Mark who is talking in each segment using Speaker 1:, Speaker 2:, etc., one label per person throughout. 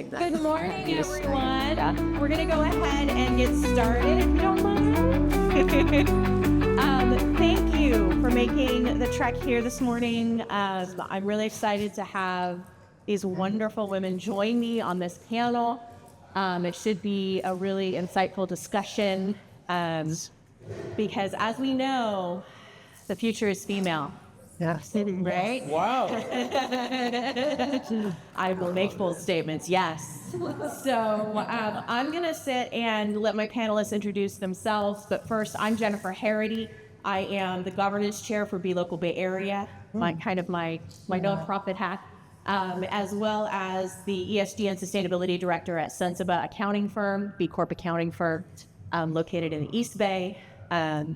Speaker 1: Good morning, everyone. We're going to go ahead and get started, if you don't mind. Thank you for making the trek here this morning. I'm really excited to have these wonderful women join me on this panel. It should be a really insightful discussion because, as we know, the future is female.
Speaker 2: Yes.
Speaker 1: Right?
Speaker 3: Wow.
Speaker 1: I will make bold statements, yes. So I'm going to sit and let my panelists introduce themselves. But first, I'm Jennifer Harrity. I am the governance chair for Be Local Bay Area, my nonprofit hat, as well as the ESG and sustainability director at Sensiba accounting firm, B-Corp accounting firm, located in the East Bay. And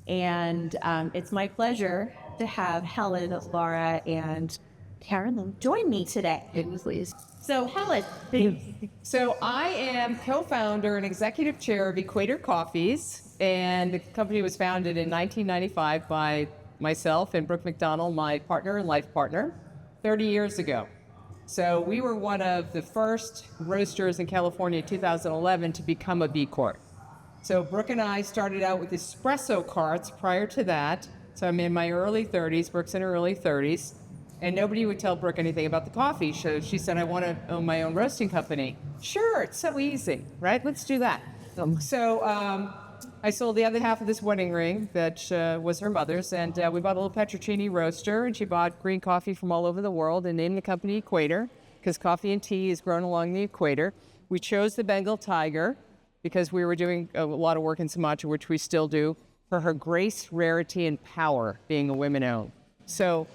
Speaker 1: it's my pleasure to have Helen, Lara, and Karen join me today.
Speaker 2: Please.
Speaker 1: So Helen.
Speaker 3: So I am co-founder and executive chair of Equator Coffees, and the company was founded in 1995 by myself and Brooke McDonald, my partner and life partner, 30 years ago. So we were one of the first roasters in California in 2011 to become a B-Corp. So Brooke and I started out with espresso carts prior to that. So I'm in my early 30s, Brooke's in her early 30s, and nobody would tell Brooke anything about the coffee. So she said, I want to own my own roasting company. Sure, it's so easy, right? Let's do that. So I sold the other half of this wedding ring that was her mother's, and we bought a little Petrocini roaster, and she bought green coffee from all over the world and named the company Equator, because coffee and tea is grown along the equator. We chose the Bengal tiger because we were doing a lot of work in Sumatra, which we still do, for her grace, rarity, and power, being a women-owned. So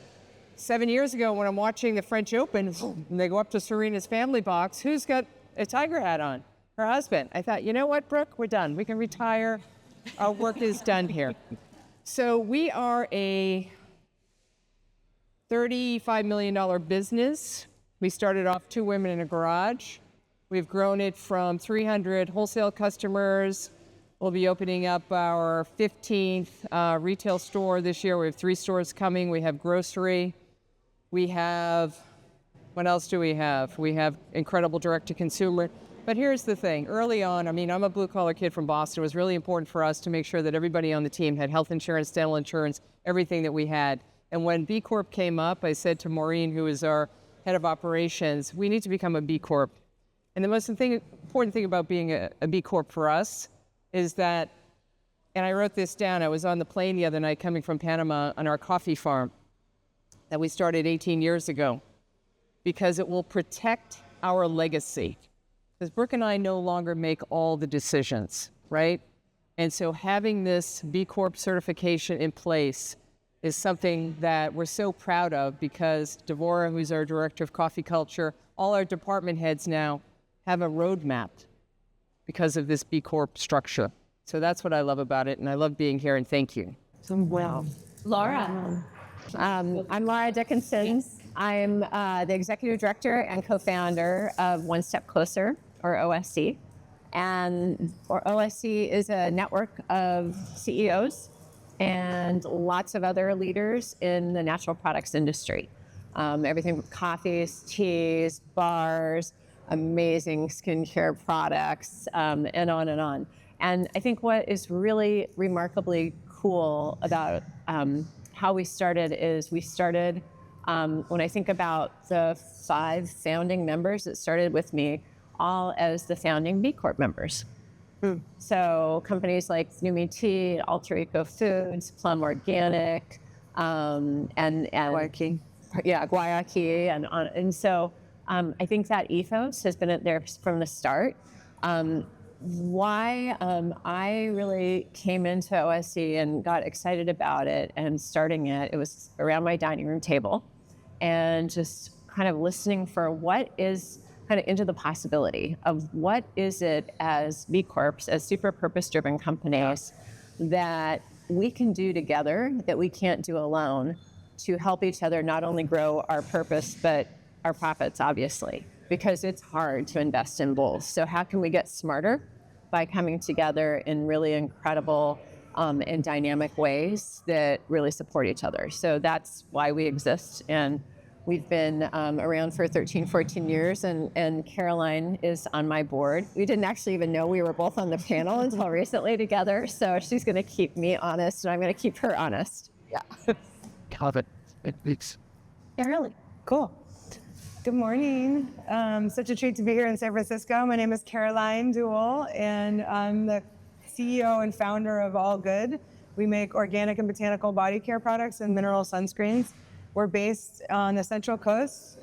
Speaker 3: 7 years ago, when I'm watching the French Open, and they go up to Serena's family box, who's got a tiger hat on? Her husband. I thought, you know what, Brooke? We're done. We can retire. Our work is done here. So we are a $35 million business. We started off 2 women in a garage. We've grown it from 300 wholesale customers. We'll be opening up our 15th retail store this year. We have 3 stores coming. We have grocery. We have, what else do we have? We have incredible direct-to-consumer. But here's the thing. Early on, I'm a blue-collar kid from Boston. It was really important for us to make sure that everybody on the team had health insurance, dental insurance, everything that we had. And when B Corp came up, I said to Maureen, who is our head of operations, we need to become a B Corp. And the most important thing about being a B Corp for us is that, and I wrote this down, I was on the plane the other night coming from Panama on our coffee farm that we started 18 years ago, because it will protect our legacy. Because Brooke and I no longer make all the decisions, right? And so having this B Corp certification in place is something that we're so proud of, because Devora, who's our director of coffee culture, all our department heads now have a roadmap because of this B Corp structure. So that's what I love about it, and I love being here, and thank you.
Speaker 2: Well,
Speaker 1: Lara.
Speaker 2: I'm Lara Dickinson. I'm the executive director and co-founder of One Step Closer, or OSC. And OSC is a network of CEOs and lots of other leaders in the natural products industry. Everything from coffees, teas, bars, amazing skincare products, and on and on. And I think what is really remarkably cool about how we started is when I think about the 5 founding members that started with me, all as the founding B Corp members. So companies like Numi Tea, Alter Eco Foods, Plum Organic, and Guayaki.
Speaker 1: Yeah, Guayaki, and so I think that ethos has been there from the start. Why I really came into OSC and got excited about it and starting it, it was around my dining room table and just kind of listening for what is kind of into the possibility of what is it as B Corps, as super purpose-driven companies that we can do together that we can't do alone to help each other not only grow our purpose, but our profits, obviously, because it's hard to invest in both. So how can we get smarter by coming together in really incredible and dynamic ways that really support each other? So that's why we exist. And We've been around for 13, 14 years, and Caroline is on my board. We didn't actually even know we were both on the panel until recently together, so she's going to keep me honest, and I'm going to keep her honest.
Speaker 2: Yeah.
Speaker 4: Love it. It's
Speaker 1: Really?
Speaker 5: Cool. Good morning. Such a treat to be here in San Francisco. My name is Caroline Duell, and I'm the CEO and founder of All Good. We make organic and botanical body care products and mineral sunscreens. We're based on the Central Coast,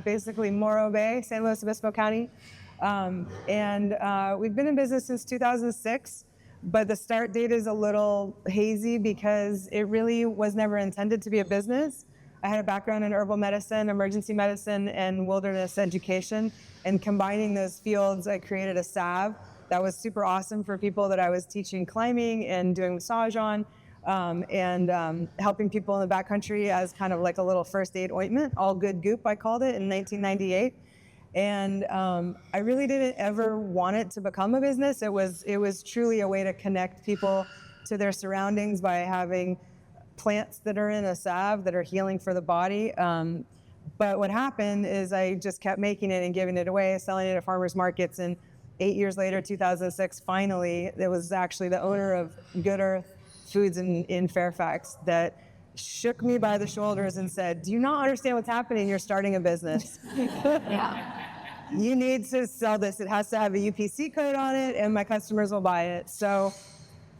Speaker 5: basically Morro Bay, San Luis Obispo County. We've been in business since 2006, but the start date is a little hazy because it really was never intended to be a business. I had a background in herbal medicine, emergency medicine, and wilderness education. And combining those fields, I created a salve that was super awesome for people that I was teaching climbing and doing massage on. Helping people in the backcountry as kind of like a little first aid ointment. All Good Goop, I called it, in 1998. And I really didn't ever want it to become a business. It was truly a way to connect people to their surroundings by having plants that are in a salve that are healing for the body. But what happened is I just kept making it and giving it away, selling it at farmers markets. And 8 years later, 2006, finally, it was actually the owner of Good Earth Foods in Fairfax that shook me by the shoulders and said, "Do you not understand what's happening? You're starting a business. You need to sell this. It has to have a UPC code on it, and my customers will buy it." So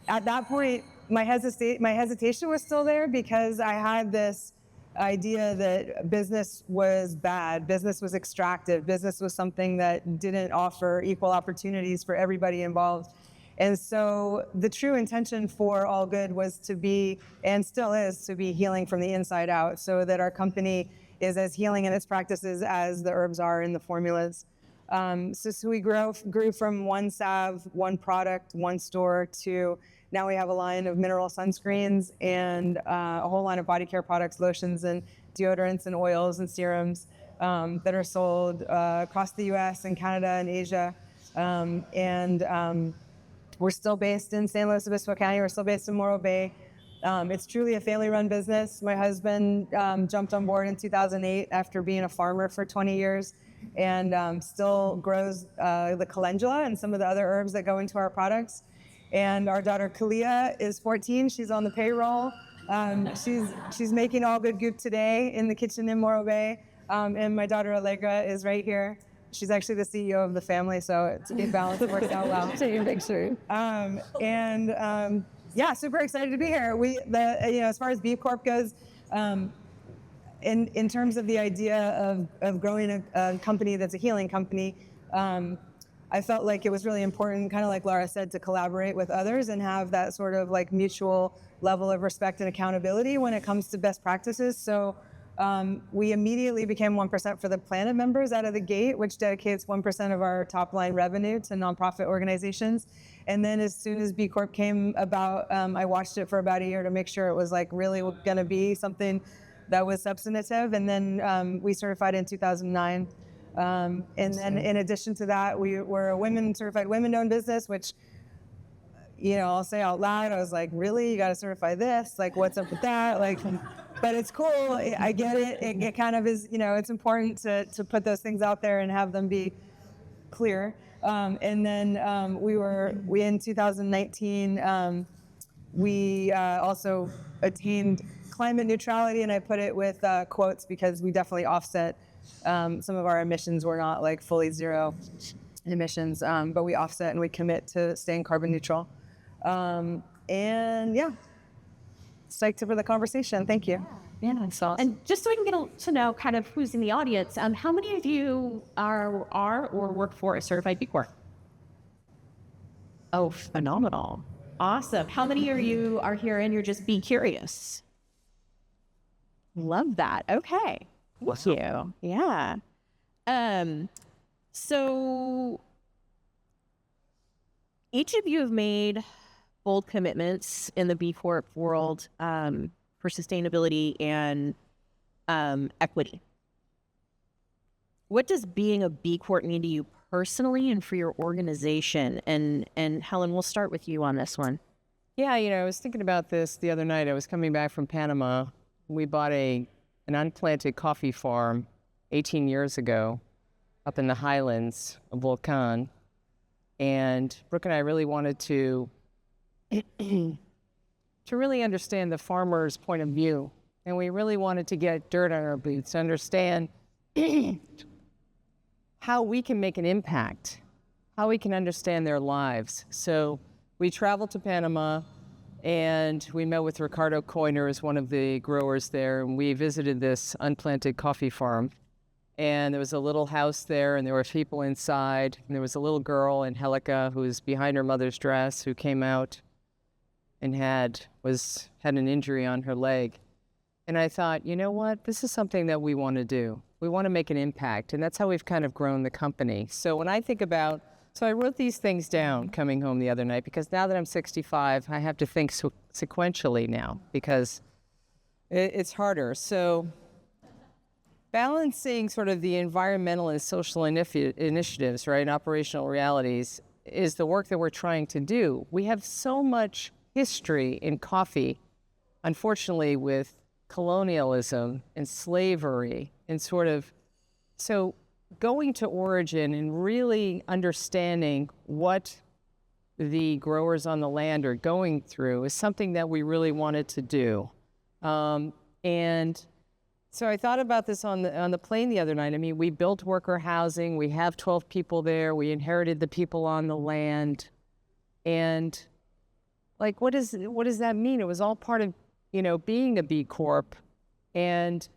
Speaker 5: at that point, my hesitation was still there because I had this idea that business was bad, business was extractive, business was something that didn't offer equal opportunities for everybody involved. And so the true intention for All Good was to be, and still is, to be healing from the inside out, so that our company is as healing in its practices as the herbs are in the formulas. So we grew from one salve, one product, one store, to now we have a line of mineral sunscreens and a whole line of body care products, lotions and deodorants and oils and serums that are sold across the US and Canada and Asia. We're still based in San Luis Obispo County. We're still based in Morro Bay. It's truly a family-run business. My husband jumped on board in 2008 after being a farmer for 20 years and still grows the calendula and some of the other herbs that go into our products. And our daughter Kalia is 14. She's on the payroll. She's making All Good Goop today in the kitchen in Morro Bay. And my daughter Allegra is right here. She's actually the CEO of the family, so it's a good balance. It works out well.
Speaker 1: Take a picture.
Speaker 5: Yeah, super excited to be here. As far as B-Corp goes, in terms of the idea of growing a company that's a healing company, I felt like it was really important, kind of like Lara said, to collaborate with others and have that sort of like mutual level of respect and accountability when it comes to best practices. So we immediately became 1% for the Planet members out of the gate, which dedicates 1% of our top line revenue to nonprofit organizations. And then as soon as B Corp came about, I watched it for about a year to make sure it was like really going to be something that was substantive. And then we certified in 2009. And then in addition to that, we were a certified women-owned business, which, I'll say out loud, I was like, really? You got to certify this? Like, what's up with that? Like, but it's cool. I get it. It kind of is, it's important to put those things out there and have them be clear. And then we in 2019, we also attained climate neutrality, and I put it with quotes because we definitely offset some of our emissions. Were not like fully zero emissions, but we offset and we commit to staying carbon neutral. And yeah, psyched for the conversation. Thank you.
Speaker 2: Yeah, that's awesome. And just so we can get to know kind of who's in the audience, how many of you are or work for a certified B Corp? Oh, phenomenal. Awesome. How many of you are here and you're just be curious? Love that. Okay. Thank you. Yeah. So each of you have made bold commitments in the B Corp world for sustainability and equity. What does being a B Corp mean to you personally and for your organization? And Helen, we'll start with you on this one.
Speaker 3: Yeah, I was thinking about this the other night. I was coming back from Panama. We bought an an unplanted coffee farm 18 years ago up in the highlands of Volcan. And Brooke and I really wanted to really understand the farmer's point of view. And we really wanted to get dirt on our boots to understand how we can make an impact, how we can understand their lives. So we traveled to Panama and we met with Ricardo Coiner, as one of the growers there, and we visited this unplanted coffee farm. And there was a little house there, and there were people inside, and there was a little girl, Angelica, who was behind her mother's dress, who came out and had an injury on her leg. And I thought, you know what? This is something that we want to do. We want to make an impact, and that's how we've kind of grown the company. So when I think about, so I wrote these things down coming home the other night, because now that I'm 65, I have to think sequentially now, because it's harder. So balancing sort of the environmental and social initiatives, right, and operational realities, is the work that we're trying to do. We have so much history in coffee, unfortunately, with colonialism and slavery and sort of, so going to origin and really understanding what the growers on the land are going through is something that we really wanted to do. And so I thought about this on the plane the other night. I mean, we built worker housing. We have 12 people there. We inherited the people on the land. And like, what does that mean? It was all part of, being a B-Corp and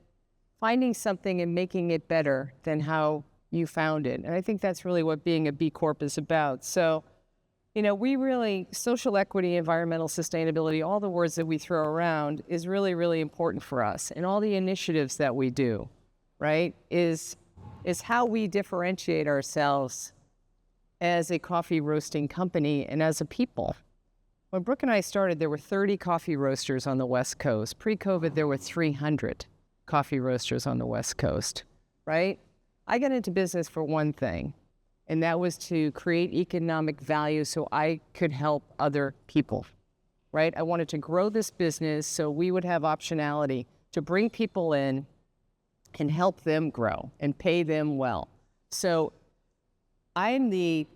Speaker 3: finding something and making it better than how you found it. And I think that's really what being a B-Corp is about. So, we really, social equity, environmental sustainability, all the words that we throw around is really, really important for us. And all the initiatives that we do, right, is how we differentiate ourselves as a coffee roasting company and as a people. When Brooke and I started, there were 30 coffee roasters on the West Coast. Pre-COVID, there were 300 coffee roasters on the West Coast, right? I got into business for one thing, and that was to create economic value so I could help other people, right? I wanted to grow this business so we would have optionality to bring people in and help them grow and pay them well. So I'm the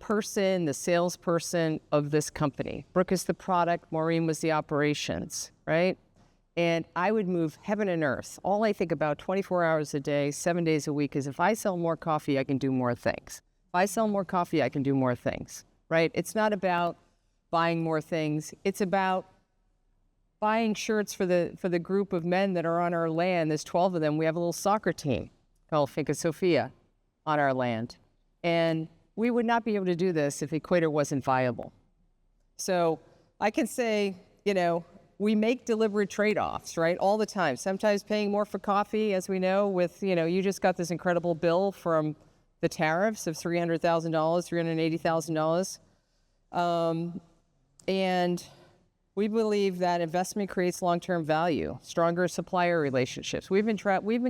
Speaker 3: salesperson of this company. Brooke is the product, Maureen was the operations, right? And I would move heaven and earth. All I think about 24 hours a day, 7 days a week is if I sell more coffee, I can do more things. If I sell more coffee, I can do more things, right? It's not about buying more things. It's about buying shirts for the group of men that are on our land. There's 12 of them. We have a little soccer team called Finca Sofia on our land. And we would not be able to do this if Equator wasn't viable. So I can say, we make deliberate trade-offs, right, all the time. Sometimes paying more for coffee, as we know, with, you just got this incredible bill from the tariffs of $300,000, $380,000. And we believe that investment creates long-term value, stronger supplier relationships. We've been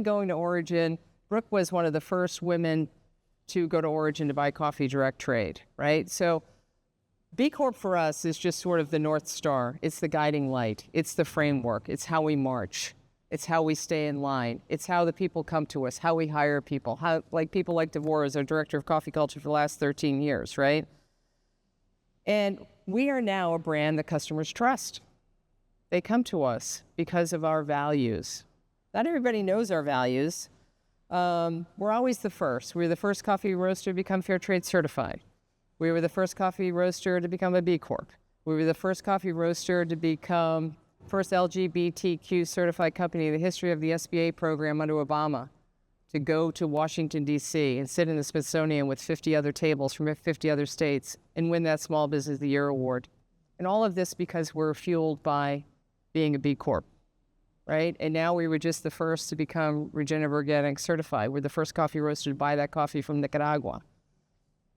Speaker 3: going to origin. Brooke was one of the first women to go to origin to buy coffee direct trade, right? So B Corp for us is just sort of the North Star. It's the guiding light. It's the framework. It's how we march. It's how we stay in line. It's how the people come to us, how we hire people, how, like people like Devora is our director of coffee culture for the last 13 years, right? And we are now a brand that customers trust. They come to us because of our values. Not everybody knows our values. We're always the first. We were the first coffee roaster to become Fair Trade certified. We were the first coffee roaster to become a B Corp. We were the first coffee roaster to become first LGBTQ certified company in the history of the SBA program under Obama to go to Washington, D.C. and sit in the Smithsonian with 50 other tables from 50 other states and win that Small Business of the Year award. And all of this because we're fueled by being a B Corp, right? And now we were just the first to become regenerative organic certified. We're the first coffee roaster to buy that coffee from Nicaragua.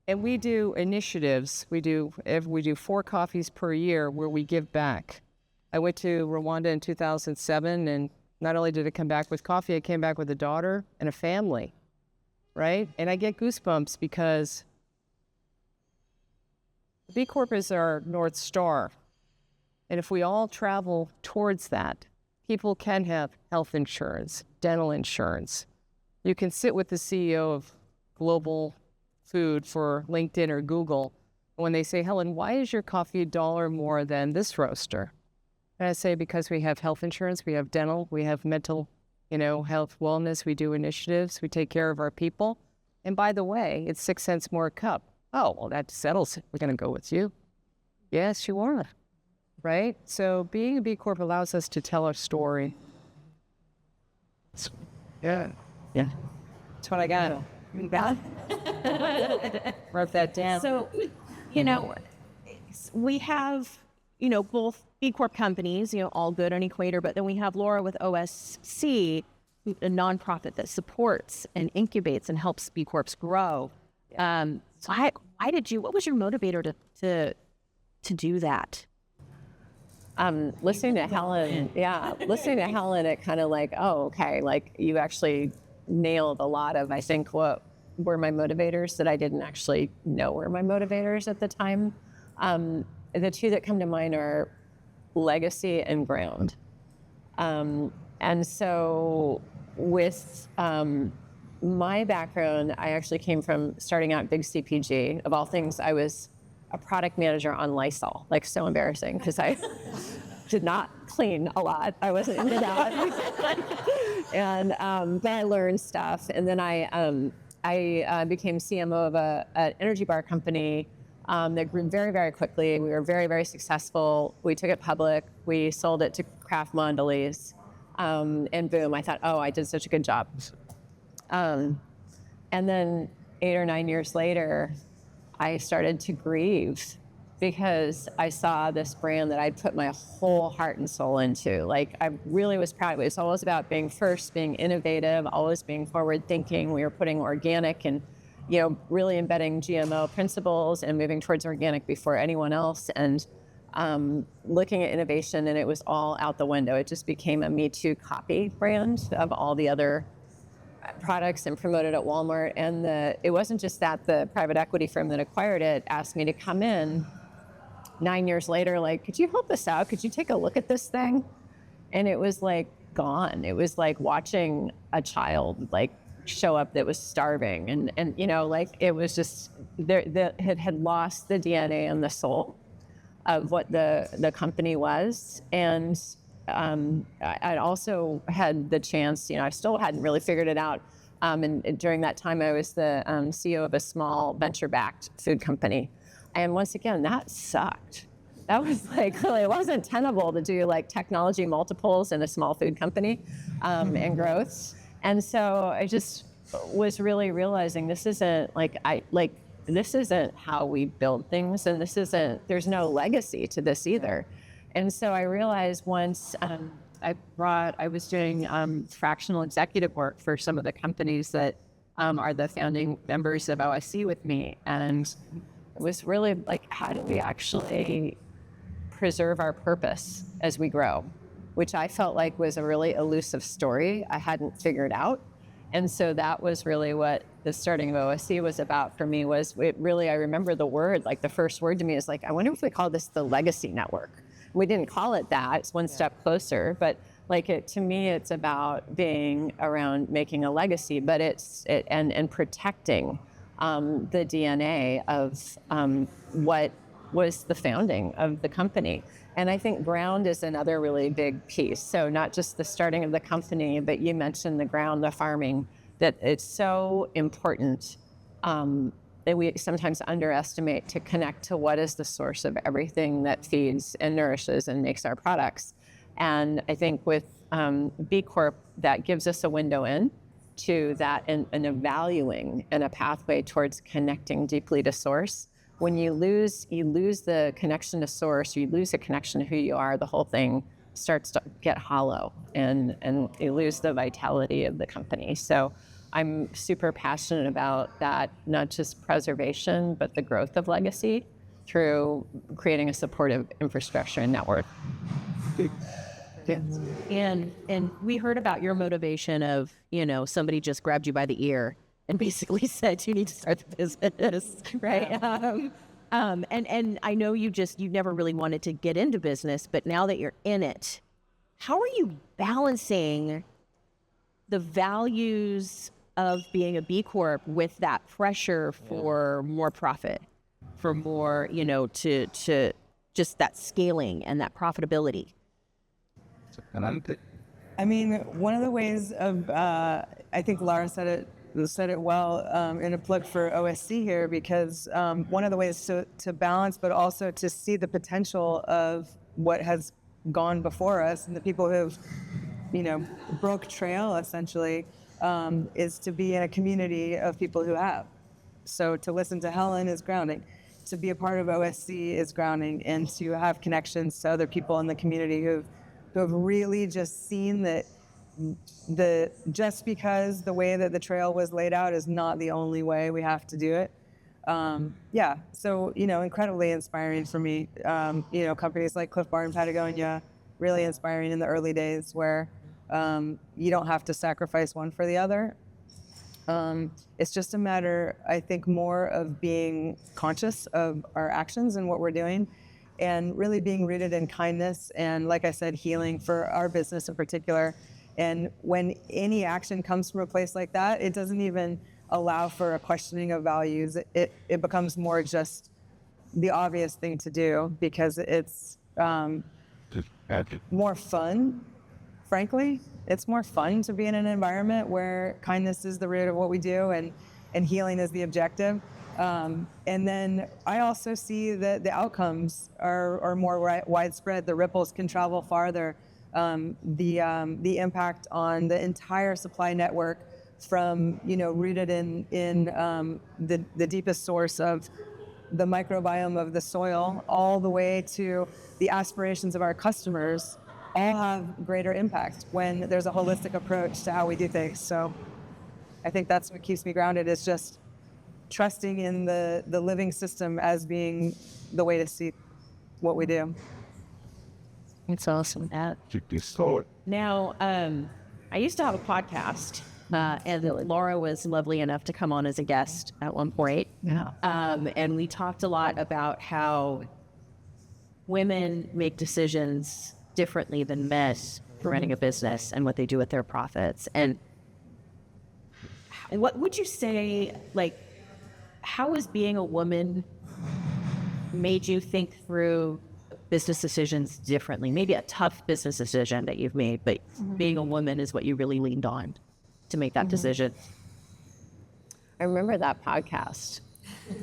Speaker 3: And we do initiatives. We do 4 coffees per year where we give back. I went to Rwanda in 2007, and not only did I come back with coffee, I came back with a daughter and a family, right? And I get goosebumps because B Corp is our North Star. And if we all travel towards that, people can have health insurance, dental insurance. You can sit with the CEO of Global Food for LinkedIn or Google. When they say, Helen, why is your coffee $1 more than this roaster? And I say, because we have health insurance, we have dental, we have mental, health, wellness, we do initiatives, we take care of our people. And by the way, it's 6 cents more a cup. Oh, well, that settles it. We're going to go with you. Yes, you are. Right? So being a B Corp allows us to tell our story.
Speaker 4: Yeah.
Speaker 3: Yeah. That's what I got. Write that down.
Speaker 6: So, we have, both B Corp companies, all good on Equator, but then we have Lara with OSC, a nonprofit that supports and incubates and helps B Corps grow. So what was your motivator to do that?
Speaker 1: Listening to Helen, it kind of like, oh, okay, like you actually nailed a lot of, I think, what were my motivators that I didn't actually know were my motivators at the time. The two that come to mind are legacy and ground. And so with my background, I actually came from starting out big CPG. Of all things, I was a product manager on Lysol, like so embarrassing because I did not clean a lot. I wasn't into that. And then I learned stuff. And then I became CMO of an energy bar company that grew very, very quickly. We were very, very successful. We took it public. We sold it to Kraft Mondelez. And boom, I thought, oh, I did such a good job. And then 8 or 9 years later, I started to grieve because I saw this brand that I'd put my whole heart and soul into. Like, I really was proud of it. It's always about being first, being innovative, always being forward thinking. We were putting organic and, really embedding GMO principles and moving towards organic before anyone else. And looking at innovation, and it was all out the window. It just became a Me Too copy brand of all the other products and promoted at Walmart. And it wasn't just that the private equity firm that acquired it asked me to come in 9 years later, like, could you help us out? Could you take a look at this thing? And it was like gone. It was like watching a child like show up that was starving. And like it was just, it had lost the DNA and the soul of what the company was. And I also had the chance, I still hadn't really figured it out. And during that time, I was the CEO of a small venture-backed food company. And once again, that sucked. That was like, it wasn't tenable to do like technology multiples in a small food company and growth. And so I just was really realizing this isn't this isn't how we build things. And there's no legacy to this either. And so I realized once I was doing fractional executive work for some of the companies that are the founding members of OSC with me. And it was really like, how do we actually preserve our purpose as we grow? Which I felt like was a really elusive story I hadn't figured out. And so that was really what the starting of OSC was about for me. Was it really, I remember the word, like the first word to me is like, I wonder if we call this the legacy network. We didn't call it that, it's one step closer, but to me, it's about being around making a legacy, but and protecting the DNA of what was the founding of the company. And I think ground is another really big piece. So not just the starting of the company, but you mentioned the ground, the farming, that it's so important that we sometimes underestimate to connect to what is the source of everything that feeds and nourishes and makes our products. And I think with B Corp, that gives us a window in to that and a valuing and a pathway towards connecting deeply to source. When you lose the connection to source, you lose a connection to who you are, the whole thing starts to get hollow and you lose the vitality of the company. So I'm super passionate about that, not just preservation, but the growth of legacy through creating a supportive infrastructure and network.
Speaker 4: Yeah.
Speaker 6: And we heard about your motivation of, somebody just grabbed you by the ear and basically said, you need to start the business, right? And I know you never really wanted to get into business, but now that you're in it, how are you balancing the values of being a B Corp with that pressure for more profit, for more, to just that scaling and that profitability?
Speaker 5: I mean, one of the ways of, I think Lara said it well in a plug for OSC here, because one of the ways to balance, but also to see the potential of what has gone before us and the people who have, broke trail essentially, is to be in a community of people who have. So to listen to Helen is grounding. To be a part of OSC is grounding, and to have connections to other people in the community who have really just seen that just because the way that the trail was laid out is not the only way we have to do it. So incredibly inspiring for me. Companies like Cliff Bar and Patagonia, really inspiring in the early days, where you don't have to sacrifice one for the other. It's just a matter, I think, more of being conscious of our actions and what we're doing, and really being rooted in kindness and, like I said, healing for our business in particular. And when any action comes from a place like that, it doesn't even allow for a questioning of values. It becomes more just the obvious thing to do, because it's more fun, frankly. It's more fun to be in an environment where kindness is the root of what we do, and healing is the objective. And then I also see that the outcomes are more widespread. The ripples can travel farther. The impact on the entire supply network, from rooted in the deepest source of the microbiome of the soil, all the way to the aspirations of our customers, all have greater impact when there's a holistic approach to how we do things. So I think that's what keeps me grounded, is just trusting in the living system as being the way to see what we do.
Speaker 6: It's awesome. Now, I used to have a podcast, and Lara was lovely enough to come on as a guest at one point.
Speaker 1: Yeah.
Speaker 6: And we talked a lot about how women make decisions differently than men for running a business and what they do with their profits. And what would you say, how has being a woman made you think through business decisions differently? Maybe a tough business decision that you've made, but being a woman is what you really leaned on to make that decision.
Speaker 1: I remember that podcast.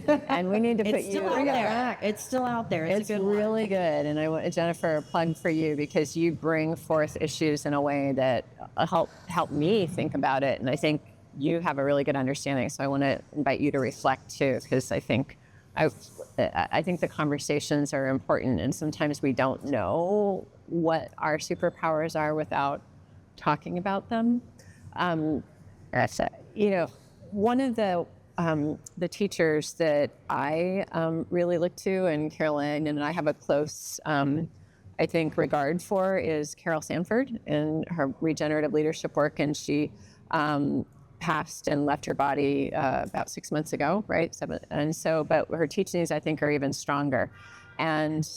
Speaker 1: And we need to put
Speaker 6: It's still out there. It's still out there. It's a good one.
Speaker 1: Really good. And I want, Jennifer, a plug for you, because you bring forth issues in a way that help me think about it. And I think you have a really good understanding. So I want to invite you to reflect too, because I think the conversations are important, and sometimes we don't know what our superpowers are without talking about them. One of the teachers that I really look to, and Carolyn and I have a close, regard for, is Carol Sanford and her regenerative leadership work. And she passed and left her body about 6 months ago, right? But her teachings, I think, are even stronger. And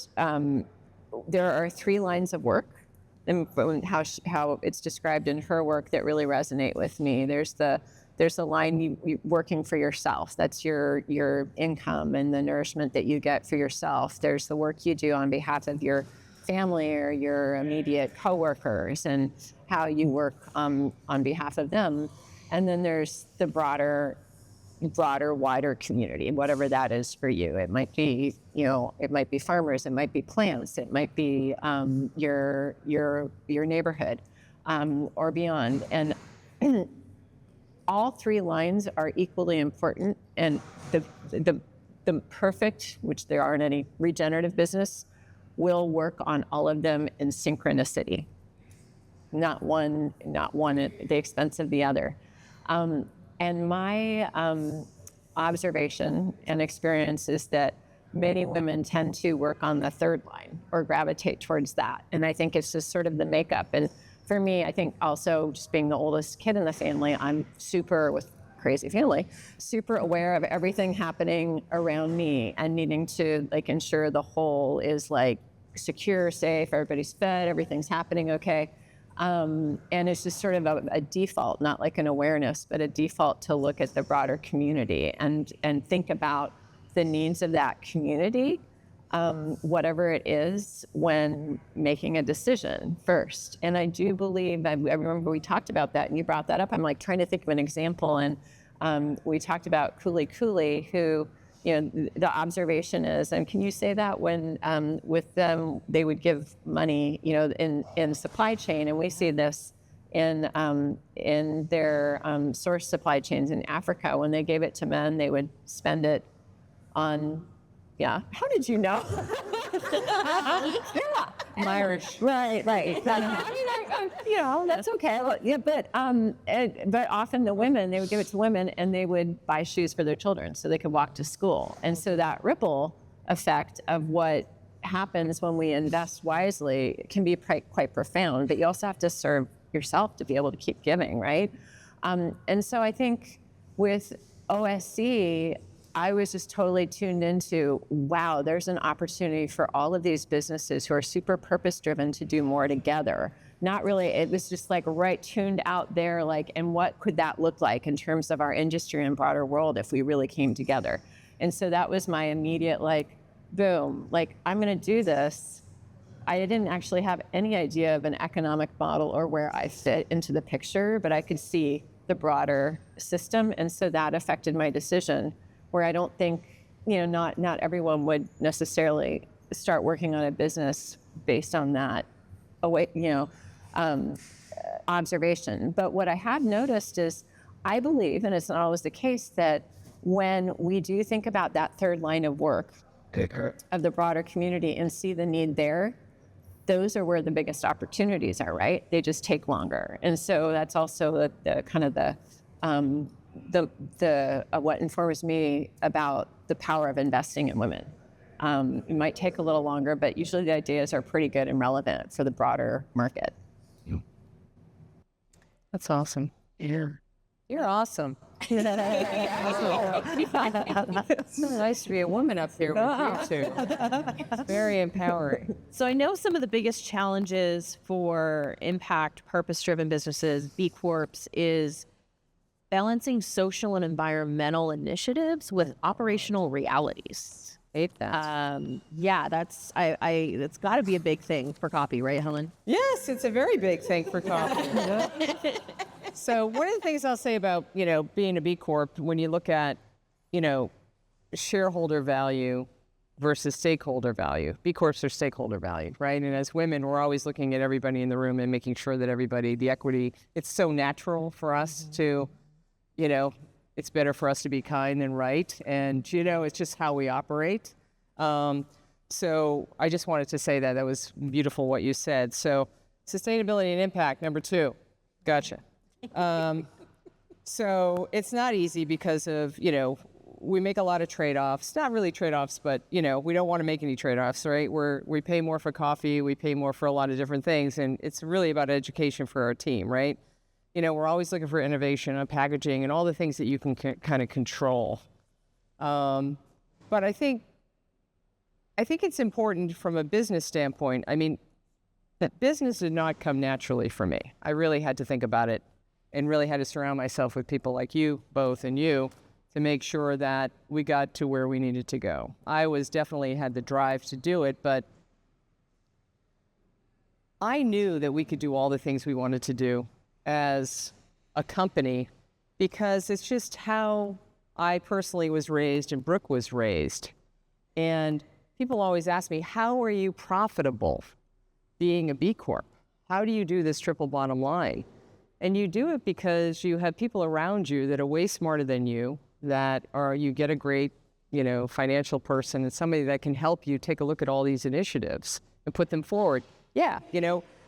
Speaker 1: there are 3 lines of work, and how it's described in her work, that really resonate with me. There's the line, you working for yourself. That's your income and the nourishment that you get for yourself. There's the work you do on behalf of your family or your immediate coworkers, and how you work on behalf of them. And then there's the broader, wider community, whatever that is for you. It might be, it might be farmers, it might be plants, it might be your neighborhood, or beyond. And all 3 lines are equally important. And the perfect, which there aren't any, regenerative business will work on all of them in synchronicity. Not one at the expense of the other. And my observation and experience is that many women tend to work on the 3rd line, or gravitate towards that. And I think it's just sort of the makeup. And for me, I think also, just being the oldest kid in the family, I'm with crazy family, super aware of everything happening around me, and needing to ensure the whole is secure, safe, everybody's fed, everything's happening okay. And it's just sort of a default, not like an awareness, but a default to look at the broader community and think about the needs of that community, whatever it is, when making a decision first. And I do believe, I remember we talked about that and you brought that up. I'm like trying to think of an example. And we talked about Cooley, who, the observation is, and can you say that when with them, they would give money, in supply chain, and we see this in their source supply chains in Africa. When they gave it to men, they would spend it on, how did you know?
Speaker 3: I'm Irish.
Speaker 1: Right. I mean, that's okay. But often the women, they would give it to women and they would buy shoes for their children so they could walk to school. And so that ripple effect of what happens when we invest wisely can be quite profound, but you also have to serve yourself to be able to keep giving, right? And so I think with OSC, I was just totally tuned into, wow, there's an opportunity for all of these businesses who are super purpose-driven to do more together. Not really, it was just like right tuned out there, like, and what could that look like in terms of our industry and broader world if we really came together? And so that was my immediate, like, boom, like, I'm gonna do this. I didn't actually have any idea of an economic model or where I fit into the picture, but I could see the broader system. And so that affected my decision, where I don't think, not everyone would necessarily start working on a business based on that observation. But what I have noticed is, I believe, and it's not always the case, that when we do think about that third line of work of the broader community and see the need there, those are where the biggest opportunities are, right? They just take longer. And so that's also the kind of what informs me about the power of investing in women. It might take a little longer, but usually the ideas are pretty good and relevant for the broader market.
Speaker 3: That's awesome. You're awesome. It's so nice to be a woman up here with you two. It's very empowering.
Speaker 6: So I know some of the biggest challenges for impact, purpose-driven businesses, B Corps, is balancing social and environmental initiatives with operational realities.
Speaker 3: Hate that.
Speaker 6: That's it's got to be a big thing for coffee, right, Helen?
Speaker 3: Yes, it's a very big thing for coffee. So one of the things I'll say about, being a B Corp, when you look at, shareholder value versus stakeholder value, B Corps are stakeholder value, right? And as women, we're always looking at everybody in the room and making sure that everybody, the equity, it's so natural for us to, it's better for us to be kind and right. And, it's just how we operate. So I just wanted to say that was beautiful what you said. So sustainability and impact, number 2. Gotcha. So it's not easy because of, we make a lot of trade-offs, not really trade-offs, but, we don't want to make any trade-offs, right? We pay more for coffee, we pay more for a lot of different things. And it's really about education for our team, right? We're always looking for innovation on packaging and all the things that you can kind of control. But I think it's important from a business standpoint. I mean, that business did not come naturally for me. I really had to think about it and really had to surround myself with people like you both and you to make sure that we got to where we needed to go. I definitely had the drive to do it, but I knew that we could do all the things we wanted to do as a company because it's just how I personally was raised and Brooke was raised. And people always ask me, how are you profitable being a B Corp? How do you do this triple bottom line? And you do it because you have people around you that are way smarter than you, you get a great, financial person and somebody that can help you take a look at all these initiatives and put them forward. Yeah,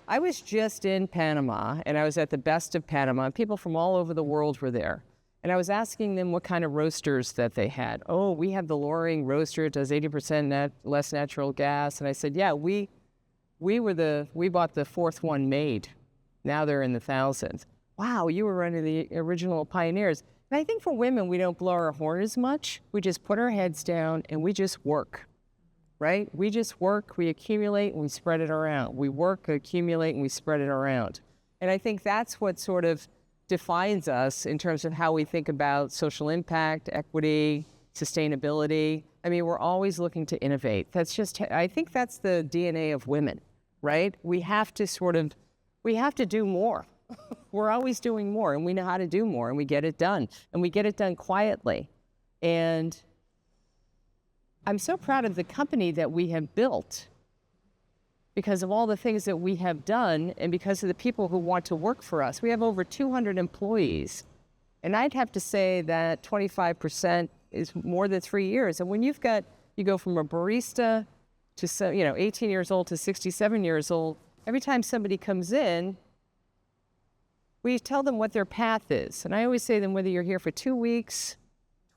Speaker 3: I was just in Panama and I was at the Best of Panama. People from all over the world were there. And I was asking them what kind of roasters that they had. Oh, we have the Loring roaster. It does 80% less natural gas. And I said, yeah, we bought the 4th one made. Now they're in the thousands. Wow, you were one of the original pioneers. And I think for women, we don't blow our horn as much. We just put our heads down and we just work. right? We just work, we accumulate, and we spread it around. We work, accumulate, and we spread it around. And I think that's what sort of defines us in terms of how we think about social impact, equity, sustainability. I mean, we're always looking to innovate. I think that's the DNA of women, right? We have to do more. We're always doing more, and we know how to do more, and we get it done. And we get it done quietly. And I'm so proud of the company that we have built because of all the things that we have done and because of the people who want to work for us. We have over 200 employees. And I'd have to say that 25% is more than 3 years. And when you go from a barista to 18 years old to 67 years old, every time somebody comes in, we tell them what their path is. And I always say to them, whether you're here for 2 weeks,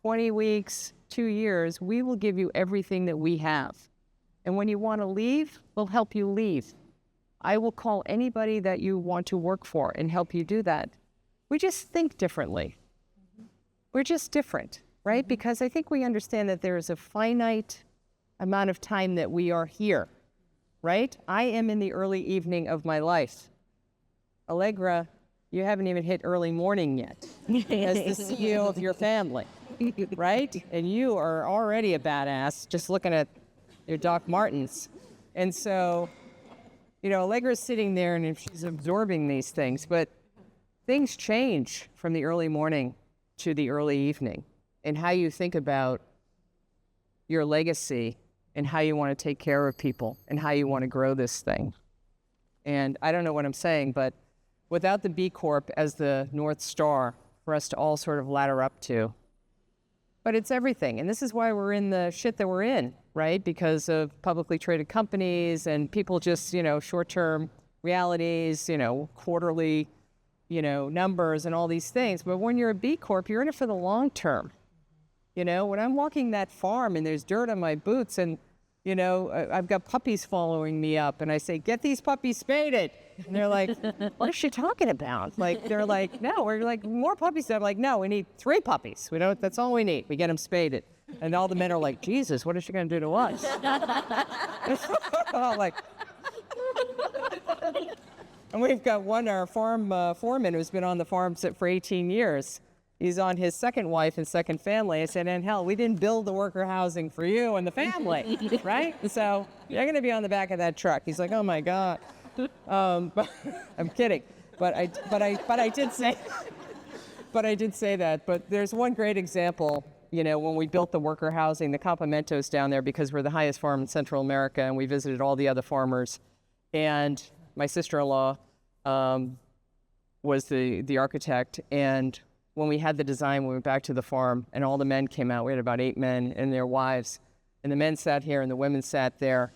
Speaker 3: 20 weeks, 2 years, we will give you everything that we have. And when you want to leave, we'll help you leave. I will call anybody that you want to work for and help you do that. We just think differently. We're just different, right? Because I think we understand that there is a finite amount of time that we are here, right? I am in the early evening of my life. Allegra, you haven't even hit early morning yet as the CEO of your family, right? And you are already a badass just looking at your Doc Martens. And so, Allegra's sitting there and she's absorbing these things, but things change from the early morning to the early evening and how you think about your legacy and how you want to take care of people and how you want to grow this thing. And I don't know what I'm saying, but without the B-Corp as the North Star for us to all sort of ladder up to, but it's everything. And this is why we're in the shit that we're in, right? Because of publicly traded companies and people just, short-term realities, quarterly, numbers and all these things. But when you're a B Corp, you're in it for the long term. When I'm walking that farm and there's dirt on my boots and, I've got puppies following me up and I say, get these puppies spaded. And they're like, what is she talking about? They're like, no, we're like, more puppies. I'm like, no, we need 3 puppies. That's all we need. We get them spaded. And all the men are like, Jesus, what is she going to do to us? And we've got our farm foreman who's been on the farm for 18 years. He's on his second wife and second family. I said, and hell, we didn't build the worker housing for you and the family, right? So you're going to be on the back of that truck. He's like, oh my God. But I'm kidding. But I did say that. But there's one great example. When we built the worker housing, the Campamentos down there, because we're the highest farm in Central America, and we visited all the other farmers. And my sister-in-law was the architect. And when we had the design, we went back to the farm, and all the men came out. We had about 8 men and their wives. And the men sat here, and the women sat there.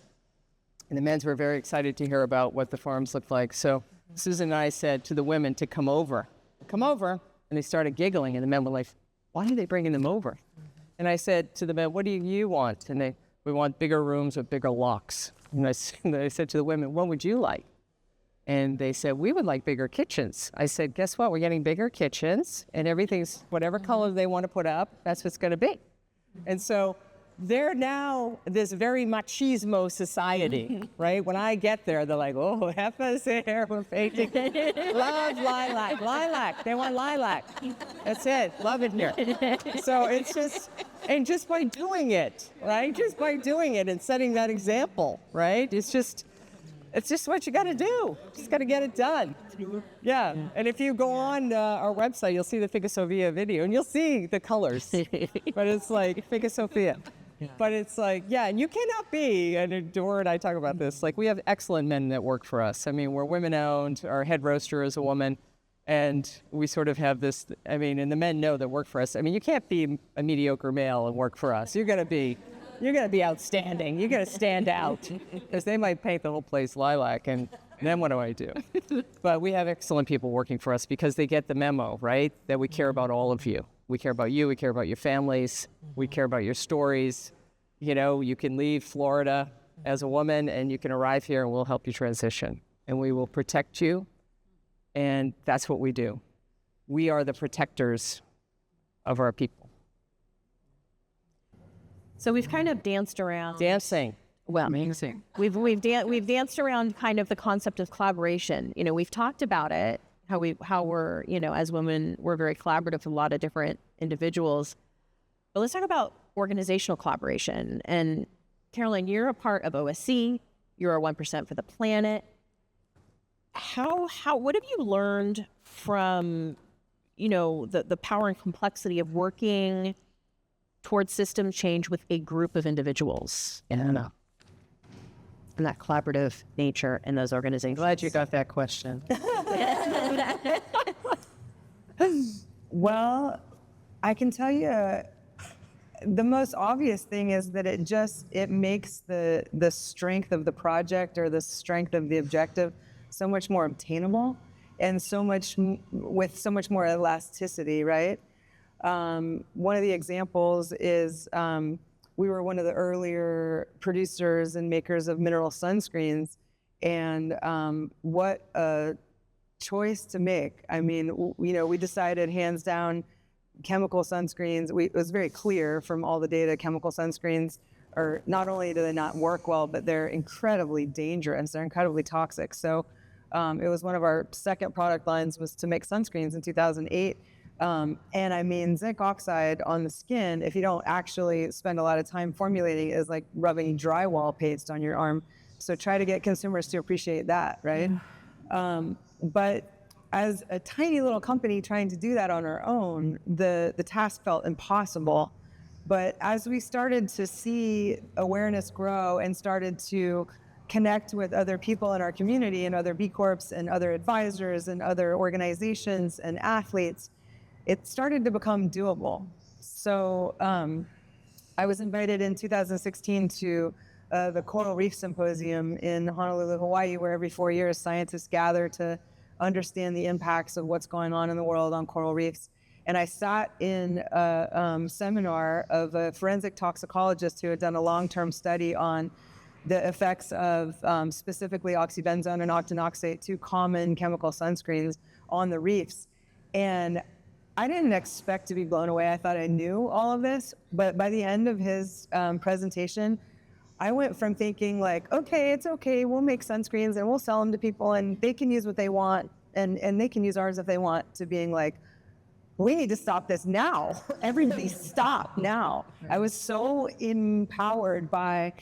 Speaker 3: And the men were very excited to hear about what the farms looked like. So Susan and I said to the women to come over. And they started giggling, and the men were like, why are they bringing them over? And I said to the men, what do you want? And we want bigger rooms with bigger locks. And I said to the women, what would you like? And they said, we would like bigger kitchens. I said, guess what? We're getting bigger kitchens, and everything's whatever color they want to put up, that's what's going to be. And so they're now this very machismo society, right? When I get there, they're like, oh, Heffa's here, we're painting. Love lilac. They want lilac. That's it. Love it here. So it's just by doing it, right? Just by doing it and setting that example, right? It's just what you got to do. Just got to get it done. Yeah. And if you go on our website, you'll see the Figa Sofia video, and you'll see the colors. But it's like Figa Sofia. Yeah. But it's like, yeah, and you cannot be, and Dora and I talk about this, like we have excellent men that work for us. I mean, we're women-owned. Our head roaster is a woman. And we sort of have this, and the men know that work for us. I mean, you can't be a mediocre male and work for us. You're going to be outstanding. You're going to stand out, because they might paint the whole place lilac, and then what do I do? But we have excellent people working for us because they get the memo, right? That we care about all of you. We care about you. We care about your families. We care about your stories. You can leave Florida as a woman, and you can arrive here, and we'll help you transition. And we will protect you, and that's what we do. We are the protectors of our people.
Speaker 6: So we've kind of danced around.
Speaker 3: Dancing.
Speaker 6: Well,
Speaker 4: Amazing.
Speaker 6: we've danced around kind of the concept of collaboration. You know, we've talked about it, how we're, you know, as women, we're very collaborative with a lot of different individuals. But let's talk about organizational collaboration. And Caroline, you're a part of OSC. You're a 1% for the planet. What have you learned from, you know, the power and complexity of working towards system change with a group of individuals?
Speaker 4: Yeah.
Speaker 6: And that collaborative nature in those organizations.
Speaker 4: Glad you got that question.
Speaker 5: Well, I can tell you the most obvious thing is that it makes the strength of the project or the strength of the objective so much more obtainable and with so much more elasticity, right? One of the examples is we were one of the earlier producers and makers of mineral sunscreens, and what a choice to make. I mean, you know, we decided hands down chemical sunscreens. It was very clear from all the data, chemical sunscreens are not only do they not work well, but they're incredibly dangerous. They're incredibly toxic. So it was one of our second product lines was to make sunscreens in 2008. And I mean, zinc oxide on the skin, if you don't actually spend a lot of time formulating it, is like rubbing drywall paste on your arm. So try to get consumers to appreciate that, right? But as a tiny little company trying to do that on our own, the task felt impossible. But as we started to see awareness grow and started to connect with other people in our community and other B-Corps and other advisors and other organizations and athletes, it started to become doable. So I was invited in 2016 to the Coral Reef Symposium in Honolulu, Hawaii, where every 4 years scientists gather to understand the impacts of what's going on in the world on coral reefs. And I sat in a seminar of a forensic toxicologist who had done a long-term study on the effects of specifically oxybenzone and octinoxate, two common chemical sunscreens, on the reefs. And I didn't expect to be blown away. I thought I knew all of this, but by the end of his presentation, I went from thinking like, okay, it's okay, we'll make sunscreens and we'll sell them to people and they can use what they want and they can use ours if they want, to being like, we need to stop this now. Everybody stop now. I was so empowered by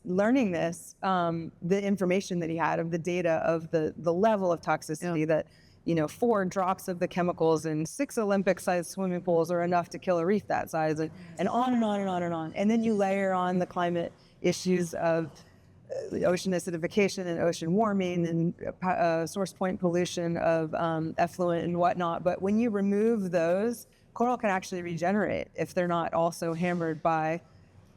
Speaker 5: learning this, the information that he had of the data of the level of toxicity that, you know, 4 drops of the chemicals in 6 Olympic-sized swimming pools are enough to kill a reef that size, and on and on and on and on. And then you layer on the climate issues of ocean acidification and ocean warming and source point pollution of effluent and whatnot. But when you remove those, coral can actually regenerate if they're not also hammered by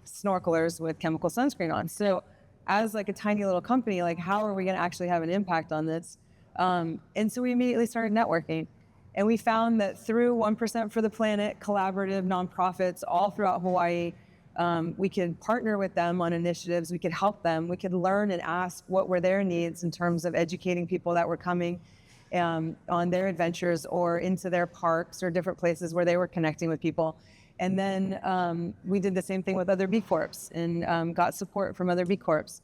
Speaker 5: snorkelers with chemical sunscreen on. So as like a tiny little company, like how are we going to actually have an impact on this? And so we immediately started networking. And we found that through 1% for the Planet, collaborative nonprofits all throughout Hawaii, we could partner with them on initiatives, we could help them, we could learn and ask what were their needs in terms of educating people that were coming on their adventures or into their parks or different places where they were connecting with people. And then we did the same thing with other B-Corps and got support from other B-Corps,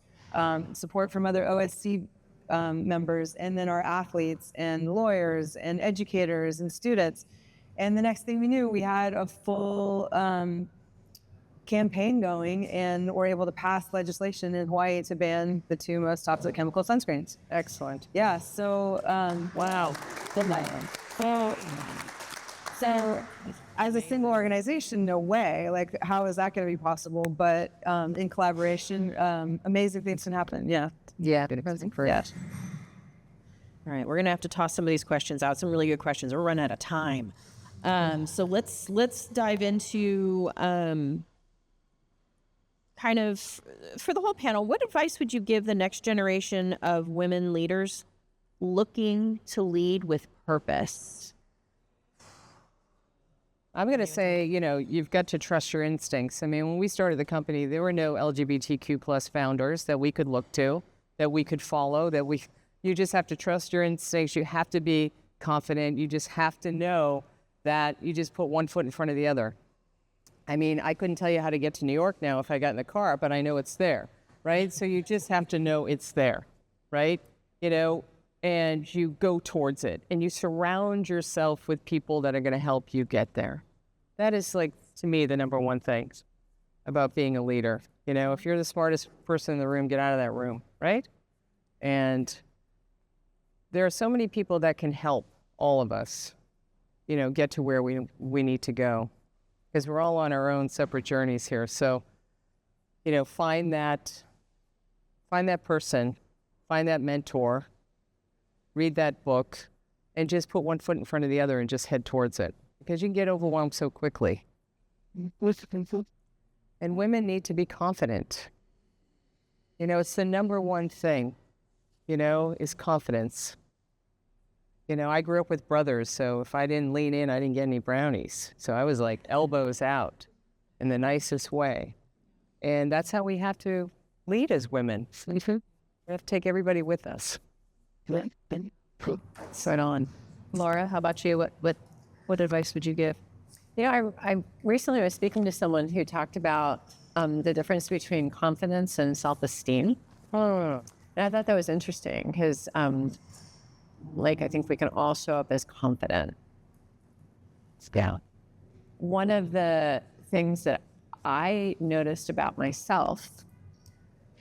Speaker 5: support from other OSC members, and then our athletes and lawyers and educators and students. And the next thing we knew, we had a full campaign going and were able to pass legislation in Hawaii to ban the 2 most toxic chemical sunscreens.
Speaker 3: Excellent.
Speaker 5: Yeah, so
Speaker 3: Wow.
Speaker 5: So as a single organization, no way. Like, how is that going to be possible? But in collaboration, amazing things can happen. Yeah.
Speaker 3: Yeah.
Speaker 5: Yeah.
Speaker 6: All right, we're gonna have to toss some of these questions out. Some really good questions. We're running out of time. So let's dive into kind of for the whole panel. What advice would you give the next generation of women leaders looking to lead with purpose?
Speaker 3: I'm going to say, you know, you've got to trust your instincts. I mean, when we started the company, there were no LGBTQ plus founders that we could look to, that we could follow, you just have to trust your instincts. You have to be confident. You just have to know that you just put one foot in front of the other. I mean, I couldn't tell you how to get to New York now if I got in the car, but I know it's there. right? So you just have to know it's there, right? And you go towards it and you surround yourself with people that are going to help you get there. That is, like, to me, the number one thing about being a leader. If you're the smartest person in the room, get out of that room, right? And there are so many people that can help all of us, get to where we need to go, because we're all on our own separate journeys here. So, find that person, find that mentor, read that book, and just put one foot in front of the other and just head towards it, because you can get overwhelmed so quickly. And women need to be confident. It's the number one thing, is confidence. I grew up with brothers, so if I didn't lean in, I didn't get any brownies. So I was like elbows out in the nicest way. And that's how we have to lead as women. We have to take everybody with us.
Speaker 1: Right on.
Speaker 6: Lara, how about you? What advice would you give?
Speaker 1: I recently was speaking to someone who talked about the difference between confidence and self-esteem. And I thought that was interesting because, I think we can all show up as confident. Yeah. One of the things that I noticed about myself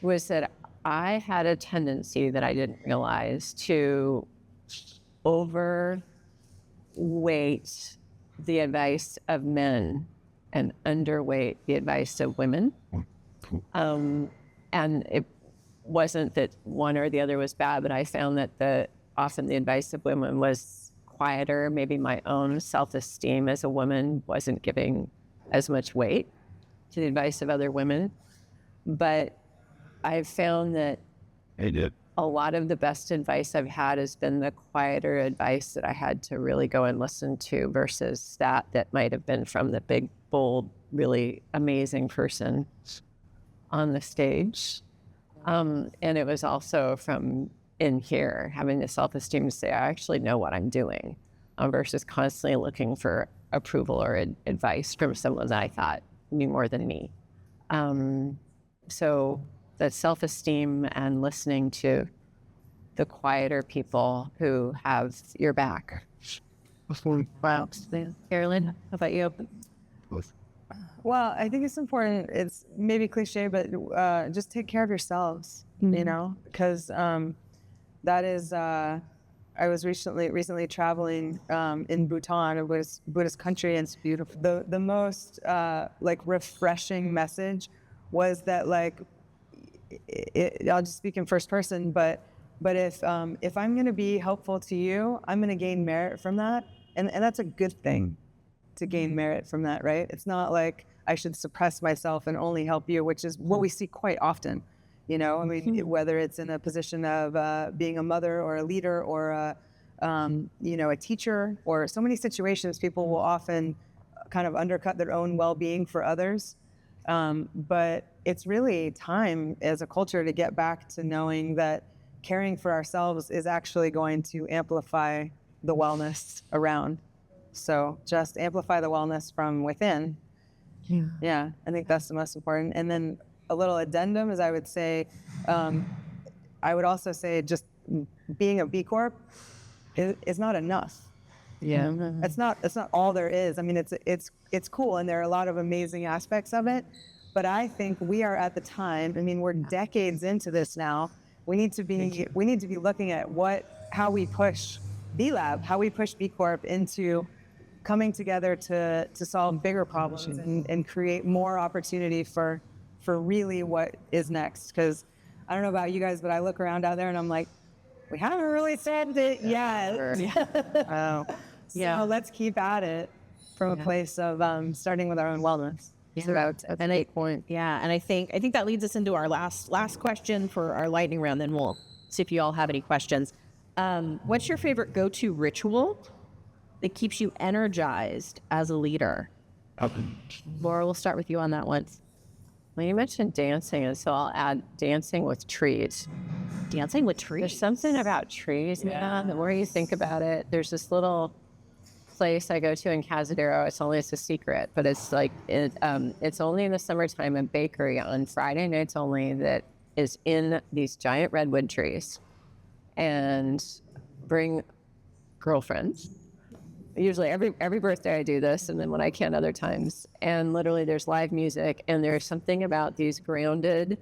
Speaker 1: was that I had a tendency that I didn't realize to overweight the advice of men and underweight the advice of women. And it wasn't that one or the other was bad, but I found that often the advice of women was quieter. Maybe my own self-esteem as a woman wasn't giving as much weight to the advice of other women. But I've found that a lot of the best advice I've had has been the quieter advice that I had to really go and listen to versus that might have been from the big, bold, really amazing person on the stage. And it was also from in here, having the self-esteem to say, I actually know what I'm doing, versus constantly looking for approval or advice from someone that I thought knew more than me. So that self-esteem and listening to the quieter people who have your back.
Speaker 6: Wow. Carolyn, how about you?
Speaker 5: Well, I think it's important. It's maybe cliche, but just take care of yourselves, because that is, I was recently traveling in Bhutan, a Buddhist country, and it's beautiful. The most refreshing message was that I'll just speak in first person, but if I'm going to be helpful to you, I'm going to gain merit from that, and that's a good thing, to gain merit from that, right? It's not like I should suppress myself and only help you, which is what we see quite often. Whether it's in a position of being a mother or a leader or a teacher, or so many situations, people will often kind of undercut their own well-being for others. But it's really time as a culture to get back to knowing that caring for ourselves is actually going to amplify the wellness around. So just amplify the wellness from within. Yeah, I think that's the most important. And then a little addendum is I would say, I would also say just being a B-Corp is not enough.
Speaker 1: Yeah.
Speaker 5: It's not all there is. I mean, it's cool, and there are a lot of amazing aspects of it, but I think we are at the time, we're decades into this now. We need to be looking at how we push B-Lab, how we push B-Corp into coming together to solve bigger problems and create more opportunity for really what is next. Because I don't know about you guys, but I look around out there and I'm like, we haven't really said it yet. So let's keep at it from a place of starting with our own wellness.
Speaker 6: That's a great point. Yeah, and I think that leads us into our last question for our lightning round. Then we'll see if you all have any questions. What's your favorite go-to ritual that keeps you energized as a leader? Laura, we'll start with you on that one.
Speaker 1: Well, you mentioned dancing, and so I'll add dancing with trees.
Speaker 6: Dancing with trees?
Speaker 1: There's something about trees, man. The more you think about it, there's this little place I go to in Cazadero. It's a secret, but it's only in the summertime, a bakery on Friday nights only that is in these giant redwood trees and bring girlfriends. Usually every birthday I do this, and then when I can other times. And literally there's live music, and there's something about these grounded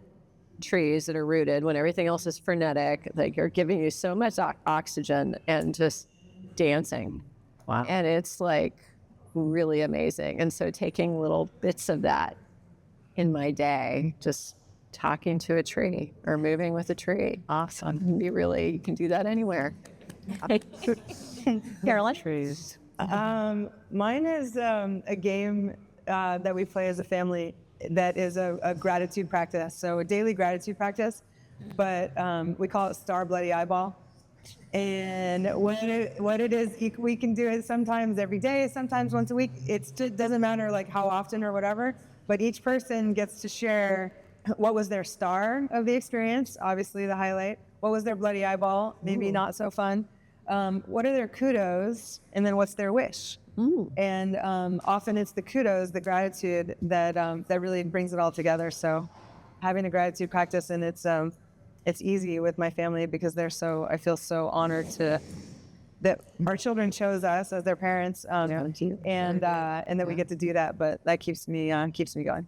Speaker 1: trees that are rooted when everything else is frenetic. Like, you're giving you so much oxygen and just dancing.
Speaker 3: Wow.
Speaker 1: And it's like really amazing. And so taking little bits of that in my day, just talking to a tree or moving with a tree.
Speaker 6: Awesome.
Speaker 1: You can do that anywhere.
Speaker 6: Carolyn?
Speaker 3: Trees.
Speaker 5: Mine is a game that we play as a family that is a gratitude practice. So a daily gratitude practice, but we call it Star Bloody Eyeball. And what it is, we can do it sometimes every day, sometimes once a week. It doesn't matter like how often or whatever, but each person gets to share what was their star of the experience, obviously the highlight. What was their bloody eyeball? Maybe not so fun. What are their kudos? And then what's their wish? And often it's the kudos, the gratitude that really brings it all together. So having a gratitude practice, and it's easy with my family because I feel so honored that our children chose us as their parents, and that we get to do that. But that keeps me going.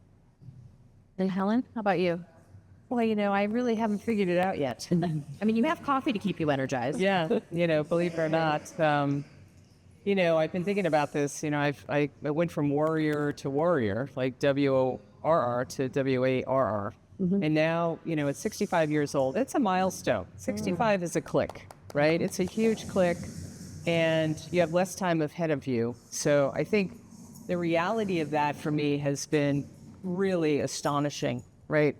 Speaker 6: And Helen, how about you?
Speaker 3: Well, I really haven't figured it out yet.
Speaker 6: I mean, you have coffee to keep you energized.
Speaker 3: Yeah, believe it or not, I've been thinking about this. I went from warrior to warrior, like WORR to WARR. And now, at 65 years old, it's a milestone. 65 is a click, right? It's a huge click, and you have less time ahead of you. So I think the reality of that for me has been really astonishing, right?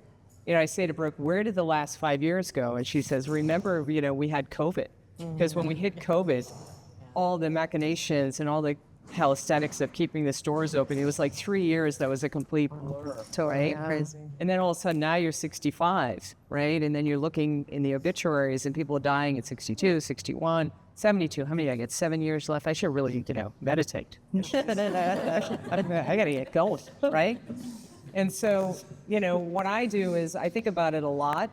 Speaker 3: I say to Brooke, where did the last 5 years go? And she says, remember, we had COVID. Because when we hit COVID, all the machinations and all the calisthenics of keeping the stores open, it was like 3 years that was a complete blur, right? Crazy. And then all of a sudden now you're 65, right? And then you're looking in the obituaries and people are dying at 62, 61, 72. How many did I get? 7 years left? I should really, meditate. I gotta get going, right? And so, what I do is I think about it a lot,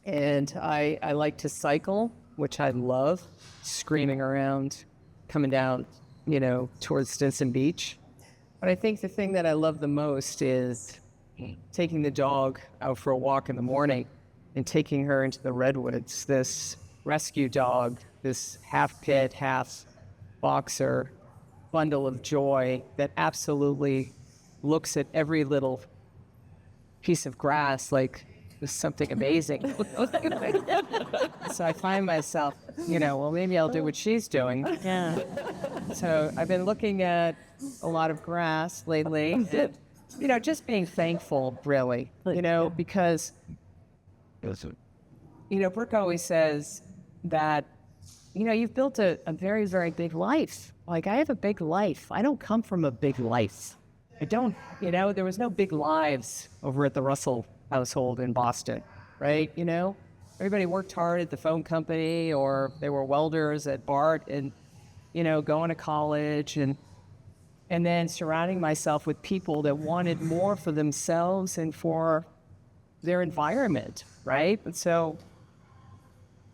Speaker 3: and I like to cycle, which I love, screaming around, coming down, towards Stinson Beach. But I think the thing that I love the most is taking the dog out for a walk in the morning and taking her into the redwoods, this rescue dog, this half pit, half boxer, bundle of joy that absolutely looks at every little piece of grass like there's something amazing. So I find myself, well, maybe I'll do what she's doing.
Speaker 6: Yeah.
Speaker 3: So I've been looking at a lot of grass lately, and, just being thankful, really, because, Brooke always says that, you've built a very, very big life. Like, I have a big life. I don't come from a big life. I don't, there was no big lives over at the Russell household in Boston, right? Everybody worked hard at the phone company, or they were welders at BART, and, going to college, and then surrounding myself with people that wanted more for themselves and for their environment, right? And so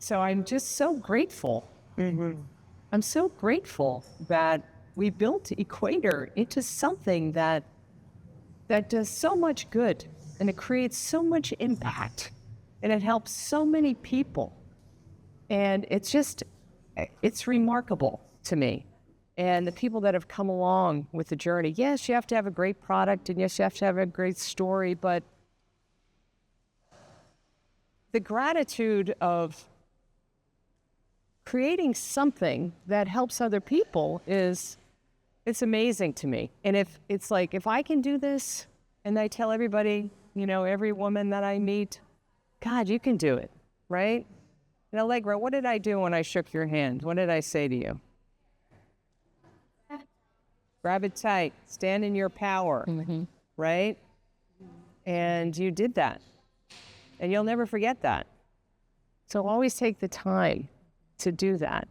Speaker 3: I'm just so grateful. I'm so grateful that we built Equator into something that does so much good, and it creates so much impact, and it helps so many people. And it's remarkable to me. And the people that have come along with the journey, yes, you have to have a great product, and yes, you have to have a great story, but the gratitude of creating something that helps other people it's amazing to me. And if I can do this, and I tell everybody, every woman that I meet, God, you can do it, right? And Allegra, what did I do when I shook your hand? What did I say to you? Grab it tight, stand in your power, right? And you did that. And you'll never forget that. So always take the time to do that,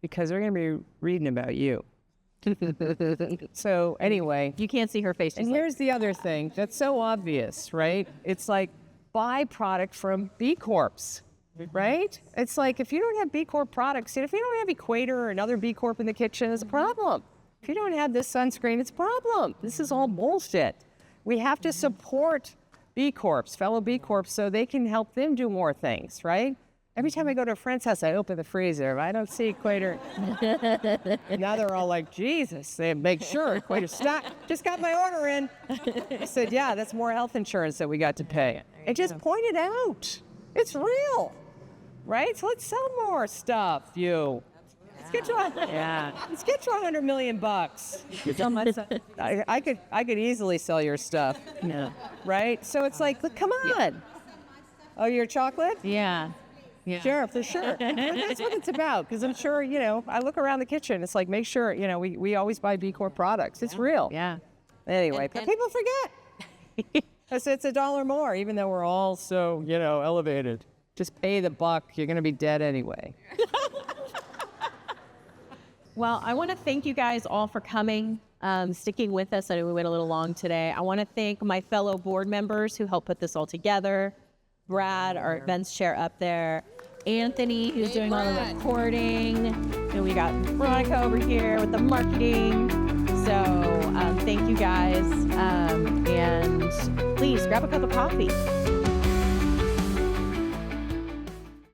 Speaker 3: because we're going to be reading about you. So anyway,
Speaker 6: You can't see her face.
Speaker 3: and here's the other thing that's so obvious, right? It's like byproduct from B Corps, right? It's like if you don't have B Corp products, if you don't have Equator or another B Corp in the kitchen, it's a problem. If you don't have this sunscreen, it's a problem. This is all bullshit. We have to support B Corps, fellow B Corps, so they can help them do more things, right? Every time I go to a friend's house, I open the freezer. If I don't see Equator, now they're all like, Jesus, they make sure Equator stock. Just got my order in. I said, yeah, that's more health insurance that we got to pay. And just point it out. It's real, right? So let's sell more stuff, you. Let's get you let's get you $100 million. I could easily sell your stuff.
Speaker 1: Yeah.
Speaker 3: Right? So it's like, look, come on. Oh, your chocolate?
Speaker 1: Yeah. Yeah.
Speaker 3: Sure, for sure. But that's what it's about. Because I'm sure, I look around the kitchen. It's like, make sure, we always buy B Corp products. It's real.
Speaker 1: Yeah.
Speaker 3: Anyway, but people forget. It's $1 more, even though we're all so, elevated. Just pay the buck. You're going to be dead anyway.
Speaker 6: Well, I want to thank you guys all for coming, sticking with us. I know we went a little long today. I want to thank my fellow board members who helped put this all together. Brad, our events chair up there. Anthony, who's doing all the recording. And we got Veronica over here with the marketing. So thank you guys. And please grab a cup of coffee.